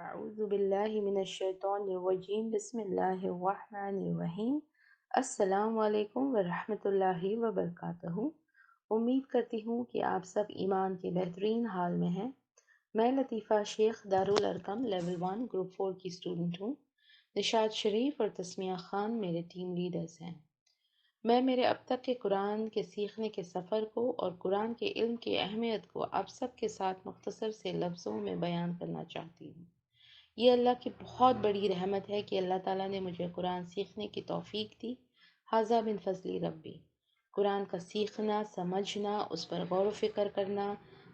أعوذ بالله من الشیطان الرجیم بسم اللہ الرحمن الرحیم السلام علیکم ورحمۃ اللہ وبرکاتہ۔ امید کرتی ہوں کہ آپ سب ایمان کے بہترین حال میں ہیں۔ میں لطیفہ شیخ دارالارقم لیول 1 گروپ 4 کی اسٹوڈنٹ ہوں۔ نشاط شریف اور تسمیہ خان میرے ٹیم لیڈرز ہیں۔ میں میرے اب تک کے قرآن کے سیکھنے کے سفر کو اور قرآن کے علم کی اہمیت کو آپ سب کے ساتھ مختصر سے لفظوں میں بیان کرنا چاہتی ہوں۔ یہ اللہ کی بہت بڑی رحمت ہے کہ اللہ تعالیٰ نے مجھے قرآن سیکھنے کی توفیق دی۔ ھذا من فضل ربی۔ قرآن کا سیکھنا، سمجھنا، اس پر غور و فکر کرنا،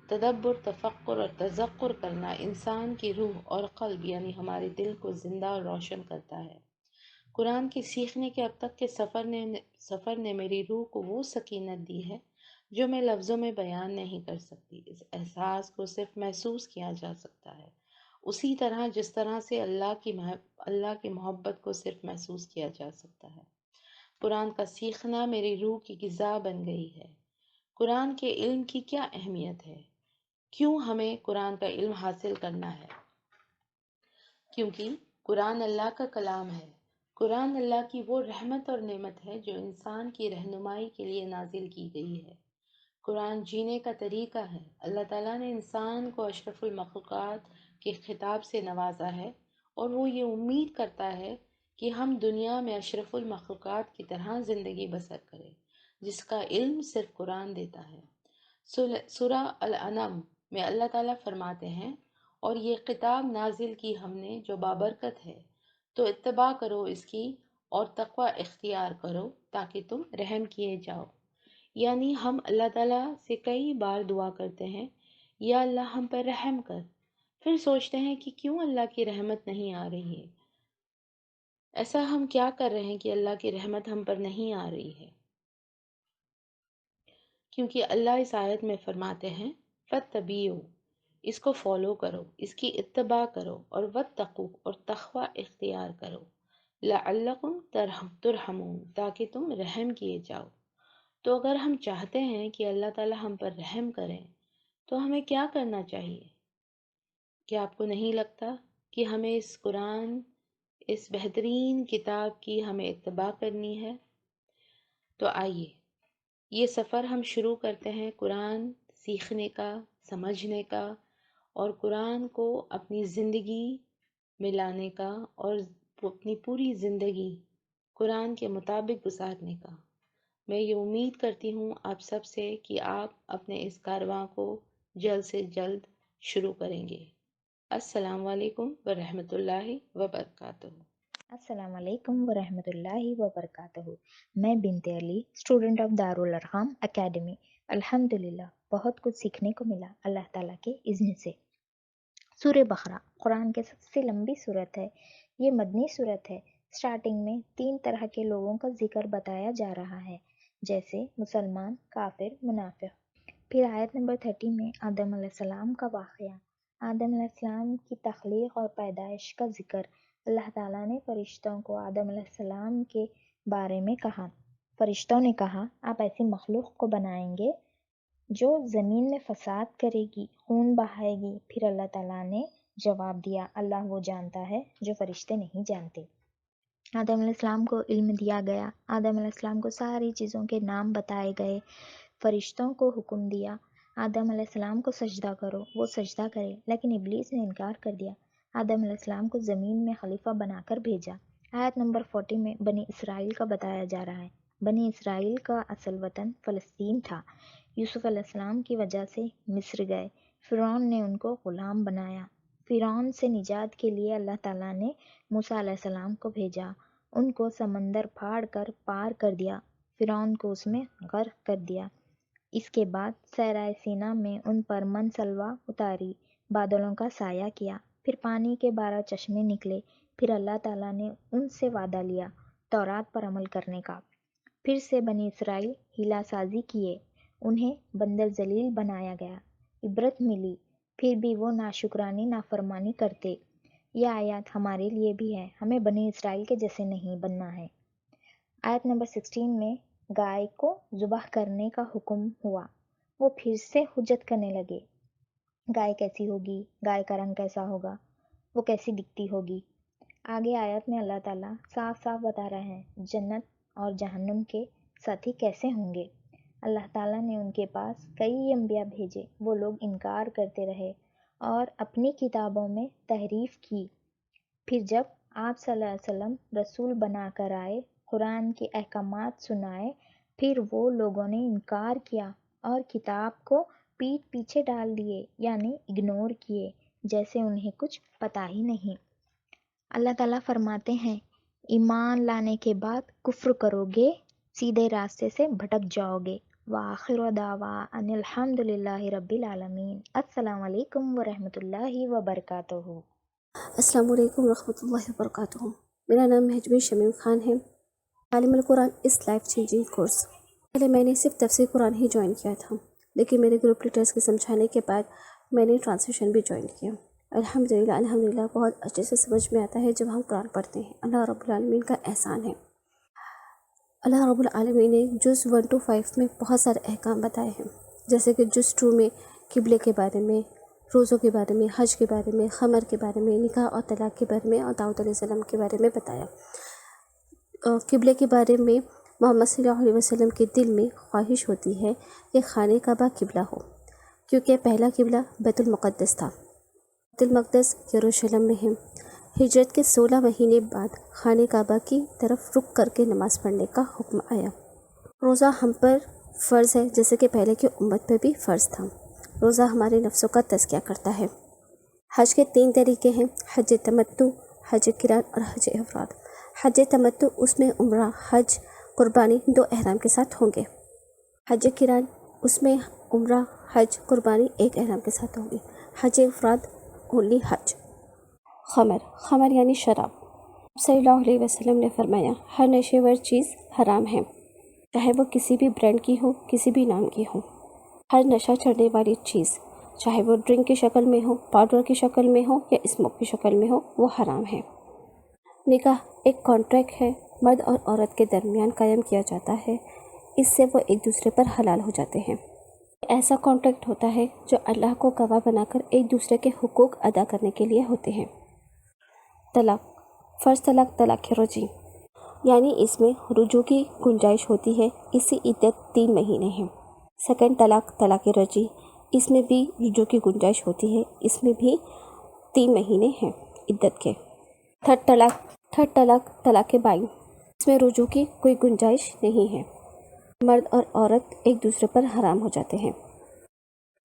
تدبر، تفکر اور تذکر کرنا انسان کی روح اور قلب یعنی ہمارے دل کو زندہ اور روشن کرتا ہے۔ قرآن کی سیکھنے کے اب تک کے سفر نے میری روح کو وہ سکینت دی ہے جو میں لفظوں میں بیان نہیں کر سکتی۔ اس احساس کو صرف محسوس کیا جا سکتا ہے، اسی طرح جس طرح سے اللہ کی محبت کو صرف محسوس کیا جا سکتا ہے۔ قرآن کا سیکھنا میری روح کی غذا بن گئی ہے۔ قرآن کے علم کی کیا اہمیت ہے؟ کیوں ہمیں قرآن کا علم حاصل کرنا ہے؟ کیونکہ قرآن اللہ کا کلام ہے۔ قرآن اللہ کی وہ رحمت اور نعمت ہے جو انسان کی رہنمائی کے لیے نازل کی گئی ہے۔ قرآن جینے کا طریقہ ہے۔ اللہ تعالیٰ نے انسان کو اشرف المخلوقات کے خطاب سے نوازا ہے اور وہ یہ امید کرتا ہے کہ ہم دنیا میں اشرف المخلوقات کی طرح زندگی بسر کریں، جس کا علم صرف قرآن دیتا ہے۔ سورہ الانعام میں اللہ تعالیٰ فرماتے ہیں، اور یہ کتاب نازل کی ہم نے جو بابرکت ہے، تو اتباع کرو اس کی اور تقوی اختیار کرو تاکہ تم رحم کیے جاؤ۔ یعنی ہم اللہ تعالیٰ سے کئی بار دعا کرتے ہیں، یا اللہ ہم پر رحم کر، پھر سوچتے ہیں کہ کیوں اللہ کی رحمت نہیں آ رہی ہے، ایسا ہم کیا کر رہے ہیں کہ اللہ کی رحمت ہم پر نہیں آ رہی ہے؟ کیونکہ اللہ اس آیت میں فرماتے ہیں فَاتَّبِعُوا، اس کو فالو کرو، اس کی اتباع کرو، اور وَاتَّقُوا اور تقوی اختیار کرو، لَعَلَّكُمْ تُرْحَمُونَ تاکہ تم رحم کیے جاؤ۔ تو اگر ہم چاہتے ہیں کہ اللہ تعالیٰ ہم پر رحم کریں تو ہمیں کیا کرنا چاہیے؟ کیا آپ کو نہیں لگتا کہ ہمیں اس قرآن، اس بہترین کتاب کی ہمیں اتباع کرنی ہے؟ تو آئیے یہ سفر ہم شروع کرتے ہیں قرآن سیکھنے کا، سمجھنے کا، اور قرآن کو اپنی زندگی میں لانے کا اور اپنی پوری زندگی قرآن کے مطابق گزارنے کا۔ میں یہ امید کرتی ہوں آپ سب سے کہ آپ اپنے اس کارواں کو جلد سے جلد شروع کریں گے۔ السلام علیکم ورحمۃ اللہ وبرکاتہ۔ السلام علیکم ورحمۃ اللہ وبرکاتہ۔ میں بنت علی، اسٹوڈنٹ آف دارالارقم اکیڈمی۔ الحمدللہ بہت کچھ سیکھنے کو ملا اللہ تعالیٰ کے اذن سے۔ سورہ بقرہ قرآن کی سب سے لمبی صورت ہے۔ یہ مدنی صورت ہے۔ سٹارٹنگ میں 3 طرح کے لوگوں کا ذکر بتایا جا رہا ہے، جیسے مسلمان، کافر، منافق۔ پھر آیت نمبر 30 میں آدم علیہ السلام کا واقعہ، آدم علیہ السلام کی تخلیق اور پیدائش کا ذکر۔ اللہ تعالیٰ نے فرشتوں کو آدم علیہ السلام کے بارے میں کہا، فرشتوں نے کہا آپ ایسی مخلوق کو بنائیں گے جو زمین میں فساد کرے گی، خون بہائے گی۔ پھر اللہ تعالیٰ نے جواب دیا اللہ وہ جانتا ہے جو فرشتے نہیں جانتے۔ آدم علیہ السلام کو علم دیا گیا، آدم علیہ السلام کو ساری چیزوں کے نام بتائے گئے، فرشتوں کو حکم دیا آدم علیہ السلام کو سجدہ کرو، وہ سجدہ کرے، لیکن ابلیس نے انکار کر دیا۔ آدم علیہ السلام کو زمین میں خلیفہ بنا کر بھیجا۔ آیت نمبر 40 میں بنی اسرائیل کا بتایا جا رہا ہے۔ بنی اسرائیل کا اصل وطن فلسطین تھا۔ یوسف علیہ السلام کی وجہ سے مصر گئے، فرعون نے ان کو غلام بنایا۔ فرعون سے نجات کے لیے اللہ تعالیٰ نے موسیٰ علیہ السلام کو بھیجا، ان کو سمندر پھاڑ کر پار کر دیا، فرعون کو اس میں غرق کر دیا۔ اس کے بعد صحرائے سینا میں ان پر من سلویٰ اتاری، بادلوں کا سایہ کیا، پھر پانی کے 12 چشمے نکلے۔ پھر اللہ تعالیٰ نے ان سے وعدہ لیا تورات پر عمل کرنے کا۔ پھر سے بنی اسرائیل ہیلا سازی کیے، انہیں بندر ذلیل بنایا گیا، عبرت ملی، پھر بھی وہ ناشکرانی نافرمانی کرتے۔ یہ آیات ہمارے لیے بھی ہے، ہمیں بنی اسرائیل کے جیسے نہیں بننا ہے۔ آیت نمبر 16 میں گائے کو ذبح کرنے کا حکم ہوا، وہ پھر سے حجت کرنے لگے، گائے کیسی ہوگی، گائے کا رنگ کیسا ہوگا۔ وہ کیسی دکھتی ہوگی۔ آگے آیت میں اللہ تعالیٰ صاف صاف بتا رہے ہیں جنت اور جہنم کے ساتھی کیسے ہوں گے۔ اللہ تعالیٰ نے ان کے پاس کئی انبیاء بھیجے، وہ لوگ انکار کرتے رہے اور اپنی کتابوں میں تحریف کی۔ پھر جب آپ صلی اللہ علیہ وسلم رسول بنا کر آئے، قرآن کے احکامات سنائے، پھر وہ لوگوں نے انکار کیا اور کتاب کو پیٹھ پیچھے ڈال دیے، یعنی اگنور کیے، جیسے انہیں کچھ پتہ ہی نہیں۔ اللہ تعالیٰ فرماتے ہیں ایمان لانے کے بعد کفر کرو گے، سیدھے راستے سے بھٹک جاؤ گے۔ وآخر دعوانا ان الحمد للہ رب العالمین۔ السلام علیکم ورحمۃ اللہ وبرکاتہ۔ السلام علیکم ورحمۃ اللہ وبرکاتہ۔ میرا نام مہجبین شمیم خان ہے۔ عالم القرآن اس لائف چینجنگ کورس، پہلے میں نے صرف تفسیر قرآن ہی جوائن کیا تھا، لیکن میرے گروپ لیڈرز کے سمجھانے کے بعد میں نے ٹرانسلیشن بھی جوائن کیا۔ الحمدللہ بہت اچھے سے سمجھ میں آتا ہے جب ہم قرآن پڑھتے ہیں۔ اللہ رب العالمین کا احسان ہے۔ اللہ رب العالمین نے جز 1 to 5 میں بہت سارے احکام بتائے ہیں، جیسے کہ جز 2 میں قبلے کے بارے میں، روزوں کے بارے میں، حج کے بارے میں، خمر کے بارے میں، نکاح اور طلاق کے بارے میں اور داؤد علیہ السلام کے بارے میں بتایا۔ قبلے کے بارے میں محمد صلی اللہ علیہ وسلم کے دل میں خواہش ہوتی ہے کہ خانہ کعبہ قبلہ ہو، کیونکہ پہلا قبلہ بیت المقدس تھا۔ بیت المقدس یروشلم میں ہے۔ ہجرت کے 16 مہینے بعد خانہ کعبہ کی طرف رخ کر کے نماز پڑھنے کا حکم آیا۔ روزہ ہم پر فرض ہے، جیسے کہ پہلے کی امت پہ بھی فرض تھا۔ روزہ ہمارے نفسوں کا تزکیہ کرتا ہے۔ حج کے 3 طریقے ہیں، حج تمتع، حج قران اور حج افراد۔ حج تمتع اس میں عمرہ، حج، قربانی 2 احرام کے ساتھ ہوں گے۔ حج قران اس میں عمرہ، حج، قربانی 1 احرام کے ساتھ ہوگی۔ حج افراد اونلی حج۔ خمر یعنی شراب۔ صلی اللہ علیہ وسلم نے فرمایا ہر نشے ور چیز حرام ہے، چاہے وہ کسی بھی برانڈ کی ہو، کسی بھی نام کی ہو۔ ہر نشہ چڑھنے والی چیز، چاہے وہ ڈرنک کی شکل میں ہو، پاؤڈر کی شکل میں ہو یا اسموک کی شکل میں ہو، وہ حرام ہے۔ نکاح ایک کانٹریکٹ ہے، مرد اور عورت کے درمیان قائم کیا جاتا ہے، اس سے وہ ایک دوسرے پر حلال ہو جاتے ہیں۔ ایسا کانٹریکٹ ہوتا ہے جو اللہ کو گواہ بنا کر ایک دوسرے کے حقوق ادا کرنے کے لیے ہوتے ہیں۔ طلاق، فرض طلاق، طلاق رجعی، یعنی اس میں رجوع کی گنجائش ہوتی ہے، اس کی عدت 3 مہینے ہے۔ سیکنڈ طلاق، طلاق رجعی، اس میں بھی رجوع کی گنجائش ہوتی ہے، اس میں بھی 3 مہینے ہیں عدت کے۔ تھرڈ طلاق، طلاق بائن، اس میں رجوع کی کوئی گنجائش نہیں ہے، مرد اور عورت ایک دوسرے پر حرام ہو جاتے ہیں۔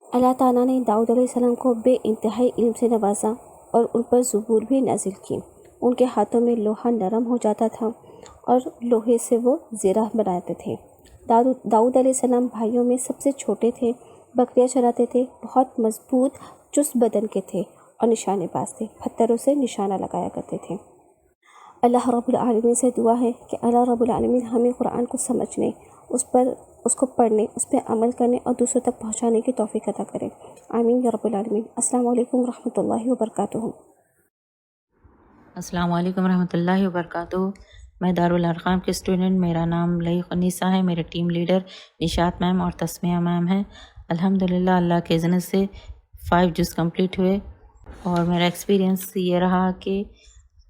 اللہ تعالیٰ نے داؤد علیہ السلام کو بے انتہائی علم سے نوازا اور ان پر زبور بھی نازل کی۔ ان کے ہاتھوں میں لوہا نرم ہو جاتا تھا اور لوہے سے وہ زرہ بناتے تھے۔ داؤد علیہ السلام بھائیوں میں سب سے چھوٹے تھے، بکریاں چراتے تھے، بہت مضبوط چست بدن کے تھے اور نشانے باز تھے، پتھروں سے نشانہ لگایا کرتے تھے۔ اللہ رب العالمین سے دعا ہے کہ اللہ رب العالمین ہمیں قرآن کو سمجھنے، اس کو پڑھنے، اس پہ عمل کرنے اور دوسروں تک پہنچانے کی توفیق عطا کرے۔ آمین یا رب العالمین۔ السلام علیکم ورحمۃ اللہ وبرکاتہ۔ السلام علیکم ورحمۃ اللہ وبرکاتہ۔ میں دارالارقام کے اسٹوڈنٹ، میرا نام لئی خنیسہ ہے، میرے ٹیم لیڈر نشاط میم اور تسمیہ میم ہیں۔ الحمدللہ اللہ کے اذن سے 5 جز کمپلیٹ ہوئے، اور میرا ایکسپیرینس یہ رہا کہ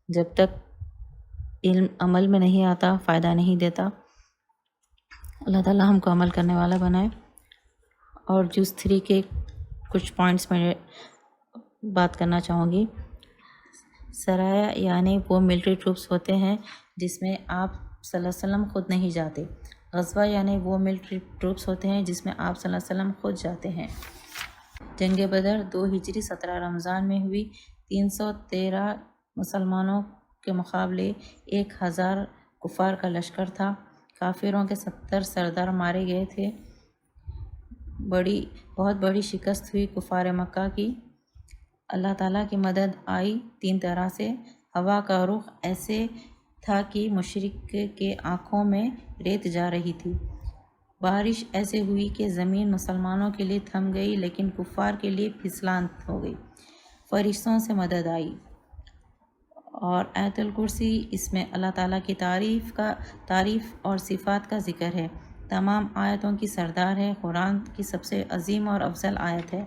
جب تک علم عمل میں نہیں آتا فائدہ نہیں دیتا۔ اللہ تعالیٰ ہم کو عمل کرنے والا بنائے۔ اور جز 3 کے کچھ پوائنٹس میں بات کرنا چاہوں گی۔ سرایہ یعنی وہ ملٹری ٹروپس ہوتے ہیں جس میں آپ صلی اللہ علیہ وسلم خود نہیں جاتے۔ غزوہ یعنی وہ ملٹری ٹروپس ہوتے ہیں جس میں آپ صلی اللہ علیہ وسلم خود جاتے ہیں۔ جنگ بدر 2 ہجری 17 رمضان میں ہوئی۔ 313 مسلمانوں کے مقابلے 1000 کفار کا لشکر تھا۔ کافروں کے 70 سردار مارے گئے تھے۔ بہت بڑی شکست ہوئی کفار مکہ کی۔ اللہ تعالیٰ کی مدد آئی 3 طرح سے۔ ہوا کا رخ ایسے تھا کہ مشرک کے آنکھوں میں ریت جا رہی تھی۔ بارش ایسے ہوئی کہ زمین مسلمانوں کے لیے تھم گئی لیکن کفار کے لیے پھسلان ہو گئی۔ فرشتوں سے مدد آئی۔ اور آیت الکرسی، اس میں اللہ تعالیٰ کی تعریف اور صفات کا ذکر ہے۔ تمام آیتوں کی سردار ہے، قرآن کی سب سے عظیم اور افضل آیت ہے۔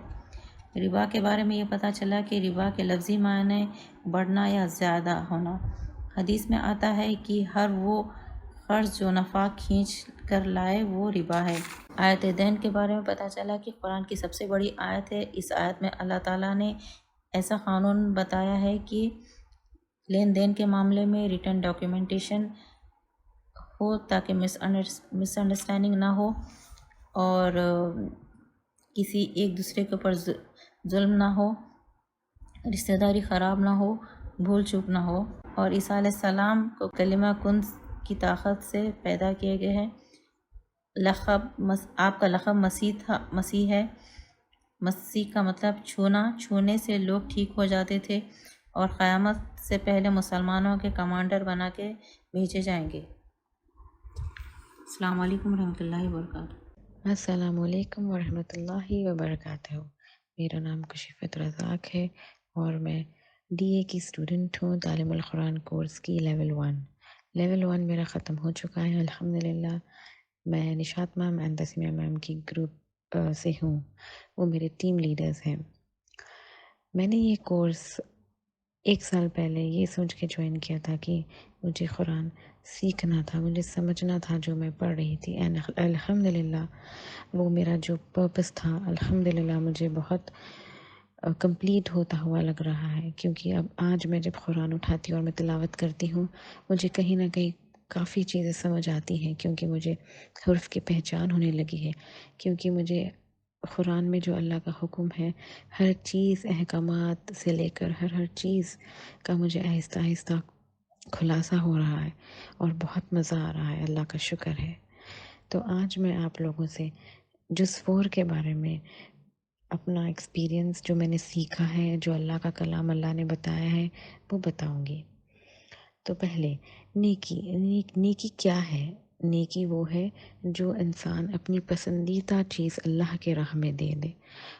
ربا کے بارے میں یہ پتہ چلا کہ ربا کے لفظی معنی بڑھنا یا زیادہ ہونا۔ حدیث میں آتا ہے کہ ہر وہ قرض جو نفع کھینچ کر لائے وہ ربا ہے۔ آیت دین کے بارے میں پتہ چلا کہ قرآن کی سب سے بڑی آیت ہے۔ اس آیت میں اللہ تعالیٰ نے ایسا قانون بتایا ہے کہ لین دین کے معاملے میں ریٹن ڈاکیومنٹیشن ہو تاکہ مس انڈرسٹینڈنگ نہ ہو اور کسی ایک دوسرے کے اوپر ظلم نہ ہو، رشتہ داری خراب نہ ہو، بھول چوک نہ ہو۔ اور عیسیٰ علیہ السلام کو کلمہ کن کی طاقت سے پیدا کیے گئے ہیں۔ آپ کا لقب مسیح ہے۔ مسیح کا مطلب چھونے سے لوگ ٹھیک ہو جاتے تھے اور قیامت سے پہلے مسلمانوں کے کمانڈر بنا کے بھیجے جائیں گے۔ السلام علیکم ورحمۃ اللہ وبرکاتہ۔ السلام علیکم ورحمۃ اللہ وبرکاتہ۔ میرا نام کشیفت رزاق ہے اور میں ڈی اے کی اسٹوڈنٹ ہوں، تعلیم القرآن کورس کی لیول 1۔ لیول 1 میرا ختم ہو چکا ہے الحمدللہ۔ میں نشاط میم اینڈ تسمیہ میم کی گروپ سے ہوں، وہ میرے ٹیم لیڈرز ہیں۔ میں نے یہ کورس 1 سال پہلے یہ سوچ کے جوائن کیا تھا کہ مجھے قرآن سیکھنا تھا، مجھے سمجھنا تھا جو میں پڑھ رہی تھی، اینڈ الحمدللہ وہ میرا جو پرپس تھا الحمدللہ مجھے بہت کمپلیٹ ہوتا ہوا لگ رہا ہے، کیونکہ اب آج میں جب قرآن اٹھاتی ہوں اور میں تلاوت کرتی ہوں مجھے کہیں نہ کہیں کافی چیزیں سمجھ آتی ہیں، کیونکہ مجھے حرف کی پہچان ہونے لگی ہے، کیونکہ مجھے قرآن میں جو اللہ کا حکم ہے ہر چیز احکامات سے لے کر ہر چیز کا مجھے آہستہ آہستہ خلاصہ ہو رہا ہے اور بہت مزہ آ رہا ہے، اللہ کا شکر ہے۔ تو آج میں آپ لوگوں سے جز 4 کے بارے میں اپنا ایکسپیرینس جو میں نے سیکھا ہے، جو اللہ کا کلام اللہ نے بتایا ہے وہ بتاؤں گی۔ تو پہلے نیکی کیا ہے؟ نیکی وہ ہے جو انسان اپنی پسندیدہ چیز اللہ کے راہ میں دے دے۔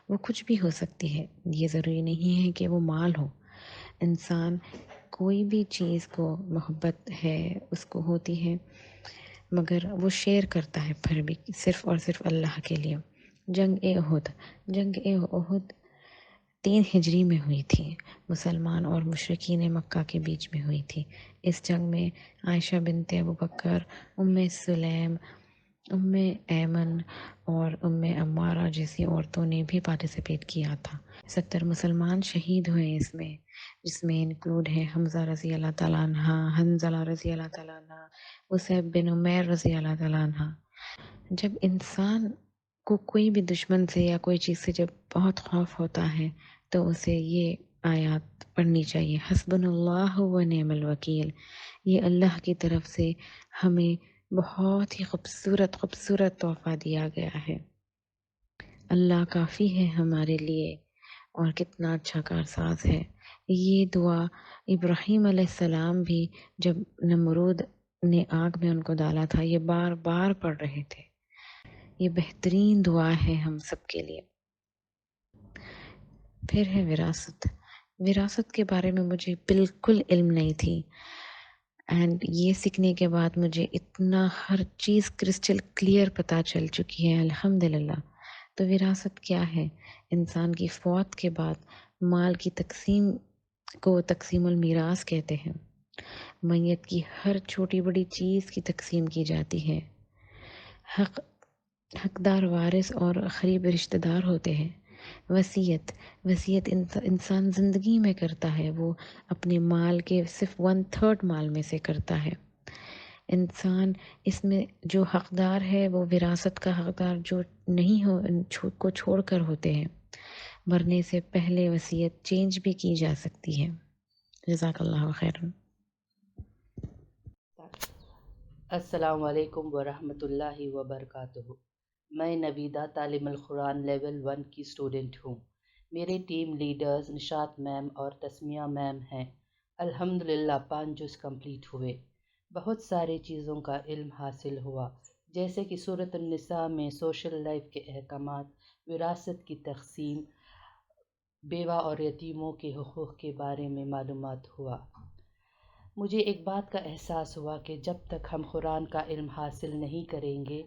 وہ کچھ بھی ہو سکتی ہے، یہ ضروری نہیں ہے کہ وہ مال ہو۔ انسان کوئی بھی چیز کو محبت ہے اس کو ہوتی ہے، مگر وہ شیئر کرتا ہے پھر بھی صرف اور صرف اللہ کے لیے۔ جنگ احد 3 ہجری میں ہوئی تھی، مسلمان اور مشرکین مکہ کے بیچ میں ہوئی تھی۔ اس جنگ میں عائشہ بنت ابوبکر، سلیم، ایمن اور عمارہ جیسی عورتوں نے بھی پارٹیسپیٹ کیا تھا۔ 70 مسلمان شہید ہوئے اس میں، جس میں انکلوڈ ہے حمزہ رضی اللہ تعالیٰ عنہ، حنظلہ رضی اللہ تعالیٰ عنہ، مصعب بن عمیر رضی اللہ تعالیٰ عنہ۔ جب انسان کو کوئی بھی دشمن سے یا کوئی چیز سے جب بہت خوف ہوتا ہے تو اسے یہ آیات پڑھنی چاہیے، حسبنا اللہ و نعم الوکیل۔ یہ اللہ کی طرف سے ہمیں بہت ہی خوبصورت تحفہ دیا گیا ہے۔ اللہ کافی ہے ہمارے لیے اور کتنا اچھا کارساز ہے۔ یہ دعا ابراہیم علیہ السلام بھی جب نمرود نے آگ میں ان کو ڈالا تھا یہ بار بار پڑھ رہے تھے۔ یہ بہترین دعا ہے ہم سب کے لیے۔ پھر ہے وراثت کے بارے میں مجھے بالکل علم نہیں تھی، اینڈ یہ سیکھنے کے بعد مجھے اتنا ہر چیز کرسٹل کلیئر پتہ چل چکی ہے الحمدللہ۔ تو وراثت کیا ہے؟ انسان کی فوت کے بعد مال کی تقسیم کو تقسیم المیراث کہتے ہیں۔ میت کی ہر چھوٹی بڑی چیز کی تقسیم کی جاتی ہے۔ حقدار وارث اور قریب رشتہ دار ہوتے ہیں۔ وصیت انسان زندگی میں کرتا ہے، وہ اپنے مال کے صرف 1/3 مال میں سے کرتا ہے۔ انسان اس میں جو حقدار ہے وہ وراثت کا حقدار جو نہیں ہو کو چھوڑ کر ہوتے ہیں۔ مرنے سے پہلے وصیت چینج بھی کی جا سکتی ہے۔ جزاک اللہ خیرا۔ السلام علیکم ورحمۃ اللہ وبرکاتہ۔ میں نویدہ تعلیم القرآن لیول 1 کی اسٹوڈنٹ ہوں۔ میرے ٹیم لیڈرز نشاط میم اور تسمیہ میم ہیں۔ الحمدللہ 5 جز کمپلیٹ ہوئے۔ بہت ساری چیزوں کا علم حاصل ہوا، جیسے کہ سورۃ النساء میں سوشل لائف کے احکامات، وراثت کی تقسیم، بیوہ اور یتیموں کے حقوق کے بارے میں معلومات ہوا۔ مجھے ایک بات کا احساس ہوا کہ جب تک ہم قرآن کا علم حاصل نہیں کریں گے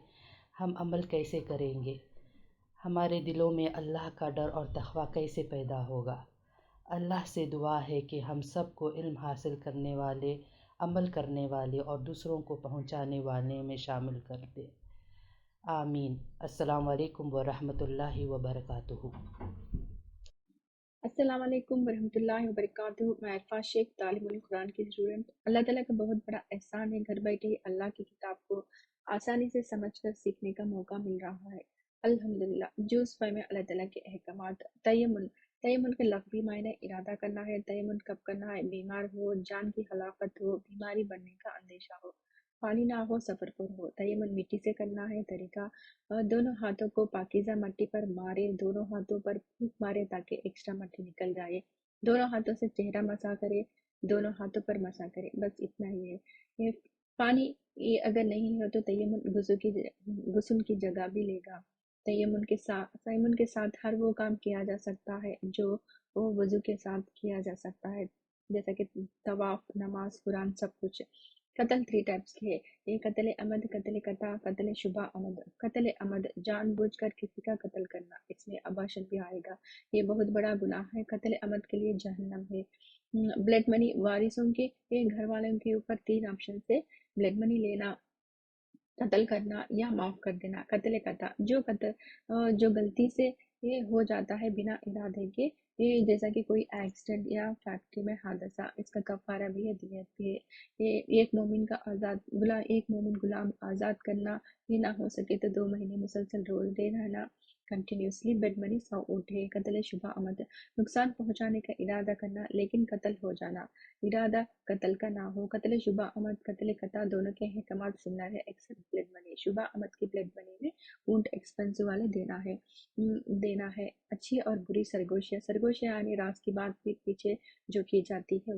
ہم عمل کیسے کریں گے؟ ہمارے دلوں میں اللہ کا ڈر اور تقوی کیسے پیدا ہوگا؟ اللہ سے دعا ہے کہ ہم سب کو علم حاصل کرنے والے، عمل کرنے والے اور دوسروں کو پہنچانے والے میں شامل کر دے، آمین۔ السلام علیکم ورحمۃ اللہ وبرکاتہ۔ السلام علیکم ورحمۃ اللہ وبرکاتہ۔ میں عرفہ شیخ، طالب القرآن کی اسٹوڈنٹ۔ اللہ تعالیٰ کا بہت بڑا احسان ہے، گھر بیٹھے ہی اللہ کی کتاب کو آسانی سے سمجھ کر سیکھنے کا موقع مل رہا ہے، الحمدللہ۔ جوز میں اللہ تعالیٰ کے احکامات۔ تیمم کے لفظی معنی ارادہ کرنا ہے۔ تیمم کب کرنا ہے؟ بیمار ہو، جان کی ہلاکت ہو، بیماری بڑھنے کا اندیشہ ہو، پانی نہ ہو، سفر پر ہو۔ تیمم مٹی سے کرنا ہے۔ طریقہ: دونوں ہاتھوں کو پاکیزہ مٹی پر مارے، دونوں ہاتھوں پر پھونک مارے تاکہ ایکسٹرا مٹی نکل جائے۔ دونوں ہاتھوں سے چہرہ مسح کرے، دونوں ہاتھوں پر مسح کرے، بس اتنا ہی ہے۔ یہ پانی اگر نہیں ہو تو تیمم غسل کی جگہ بھی لے گا۔ تیمم کے ساتھ ہر وہ کام کیا جا سکتا ہے جو وضو کے ساتھ کیا جا سکتا ہے، جیسا کہ طواف، نماز، قرآن، سب کچھ۔ قتل 3 ٹائپس کے ہے۔ یہ قتل عمد، قتل خطا، قتل شبہ عمد۔ قتل عمد جان بوجھ کر کسی کا قتل کرنا، اس میں اباشر بھی آئے گا، یہ بہت بڑا گناہ ہے۔ قتل عمد کے لیے جہنم ہے۔ بلڈ منی، وارثوں کے گھر والوں کے اوپر 3 آپشن سے بلڈ منی لینا، قتل کرنا یا معاف کر دینا۔ قتل خطا جو غلطی سے یہ ہو جاتا ہے بنا ارادے کے، یہ جیسا کہ کوئی ایکسیڈنٹ یا فیکٹری میں حادثہ، اس کا کفارہ بھی ہے، دیت بھی ہے۔ یہ ایک مومن غلام آزاد کرنا، یہ نہ ہو سکے تو 2 مہینے مسلسل روزے رہنا کنٹینیوسلی۔ بلڈ منی 100 اونٹ ہے۔ قتل شبہ عمد نقصان پہنچانے کا ارادہ کرنا لیکن قتل ہو جانا، ارادہ قتل کا نہ ہو۔ قتل شبہ عمد، قتل خطا دونوں کے احکامات سملر ہے ایکسپٹ بلڈ منی۔ شبہ عمد کی بلڈ منی میں اونٹ ایکسپینسو والے دینا ہے۔ اچھی اور بری سرگوشیاں، سرگوشیاں یعنی راز کی بات پیٹ پیچھے جو کی جاتی ہے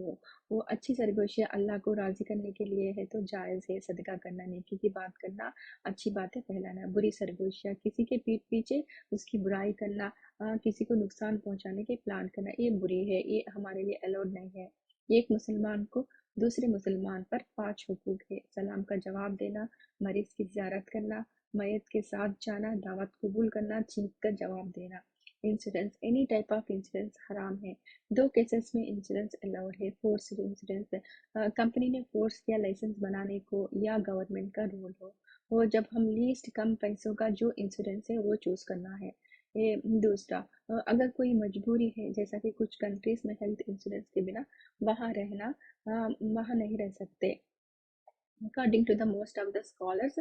وہ اچھی سرگوشیاں اللہ کو راضی کرنے کے لیے ہے تو جائز ہے۔ صدقہ کرنا، نیکی کی بات کرنا، اچھی باتیں پھیلانا۔ بری سرگوشیاں، کسی کے پیٹ پیچھے اس کی برائی کرنا، کسی کو نقصان پہنچانے کے پلان کرنا، یہ بری ہے، یہ ہمارے لیے الاؤڈ نہیں ہے۔ ایک مسلمان کو دوسرے مسلمان پر 5 حقوق ہے: سلام کا جواب دینا، مریض کی زیارت کرنا، میت کے ساتھ جانا، دعوت قبول کرنا، چیخ کر جواب دینا۔ Insurance, any type of insurance حرام ہے۔ 2 کیسز میں انشورنس الاؤڈ ہے: فورس انشورنس، کمپنی نے فورس کیا لائسنس بنانے کو، یا گورنمنٹ کا رول ہو جب ہم لیسٹ کم پیسوں کا جو انشورنس ہے وہ چوز کرنا ہے۔ دوسرا، اگر کوئی مجبوری ہے، جیسا کہ کچھ کنٹریز میں ہیلتھ انشورنس کے بنا وہاں نہیں رہ سکتے۔ According to the most of the scholars,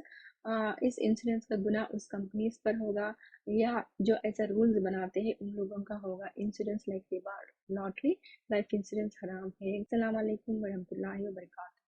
اس انشورنس کا گناہ اس کمپنیز پر ہوگا یا جو ایسا رولز بناتے ہیں ان لوگوں کا ہوگا۔ Insurance like lottery, life insurance حرام ہے۔ السلام علیکم ورحمۃ اللہ وبرکاتہ۔